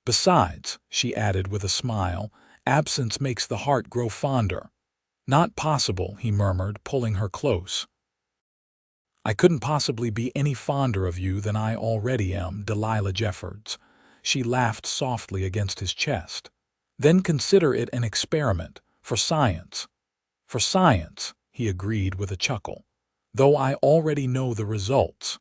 Besides," she added with a smile, "absence makes the heart grow fonder." "Not possible," he murmured, pulling her close. "I couldn't possibly be any fonder of you than I already am, Delilah Jeffords." She laughed softly against his chest. "Then consider it an experiment, for science." "For science," he agreed with a chuckle, "though I already know the results."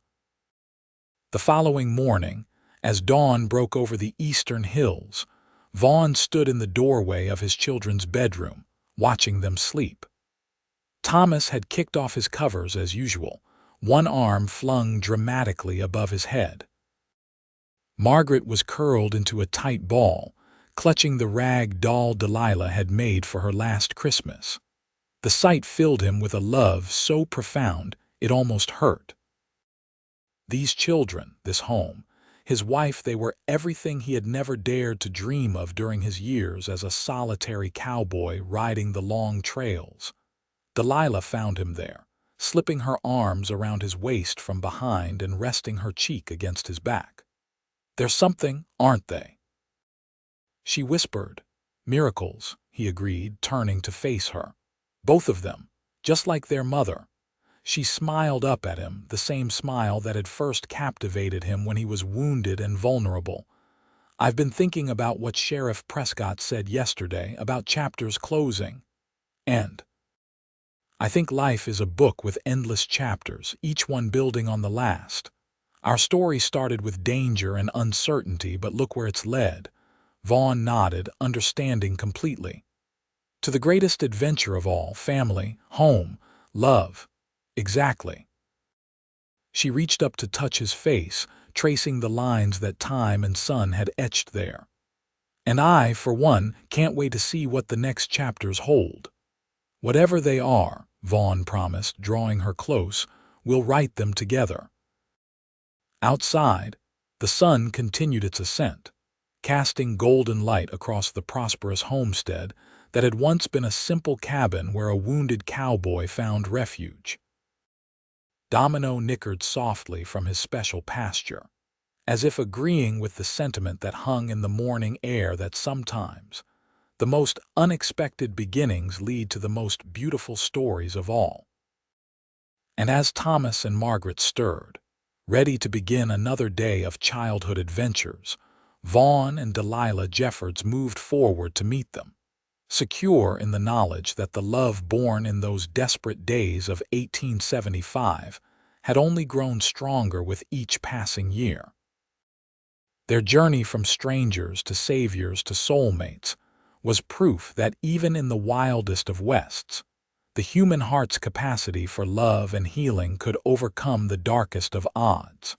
The following morning, as dawn broke over the eastern hills, Vaughn stood in the doorway of his children's bedroom, watching them sleep. Thomas had kicked off his covers as usual, one arm flung dramatically above his head. Margaret was curled into a tight ball, clutching the rag doll Delilah had made for her last Christmas. The sight filled him with a love so profound it almost hurt. These children, this home, his wife, they were everything he had never dared to dream of during his years as a solitary cowboy riding the long trails. Delilah found him there, slipping her arms around his waist from behind and resting her cheek against his back. "There's something, aren't they?" she whispered. "Miracles," he agreed, turning to face her. "Both of them, just like their mother." She smiled up at him, the same smile that had first captivated him when he was wounded and vulnerable. "I've been thinking about what Sheriff Prescott said yesterday about chapters closing. And I think life is a book with endless chapters, each one building on the last. Our story started with danger and uncertainty, but look where it's led." Vaughn nodded, understanding completely. "To the greatest adventure of all, family, home, love." "Exactly." She reached up to touch his face, tracing the lines that time and sun had etched there. "And I, for one, can't wait to see what the next chapters hold." "Whatever they are," Vaughn promised, drawing her close, "we'll write them together." Outside, the sun continued its ascent, casting golden light across the prosperous homestead that had once been a simple cabin where a wounded cowboy found refuge. Domino nickered softly from his special pasture, as if agreeing with the sentiment that hung in the morning air that sometimes the most unexpected beginnings lead to the most beautiful stories of all. And as Thomas and Margaret stirred, ready to begin another day of childhood adventures, Vaughn and Delilah Jeffords moved forward to meet them, secure in the knowledge that the love born in those desperate days of 1875 had only grown stronger with each passing year. Their journey from strangers to saviors to soulmates was proof that even in the wildest of Wests, the human heart's capacity for love and healing could overcome the darkest of odds.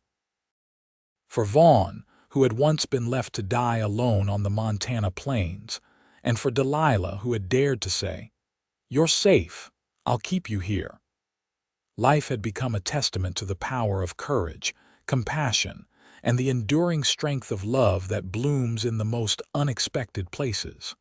For Vaughn, who had once been left to die alone on the Montana plains, and for Delilah, who had dared to say, "You're safe, I'll keep you here," life had become a testament to the power of courage, compassion, and the enduring strength of love that blooms in the most unexpected places.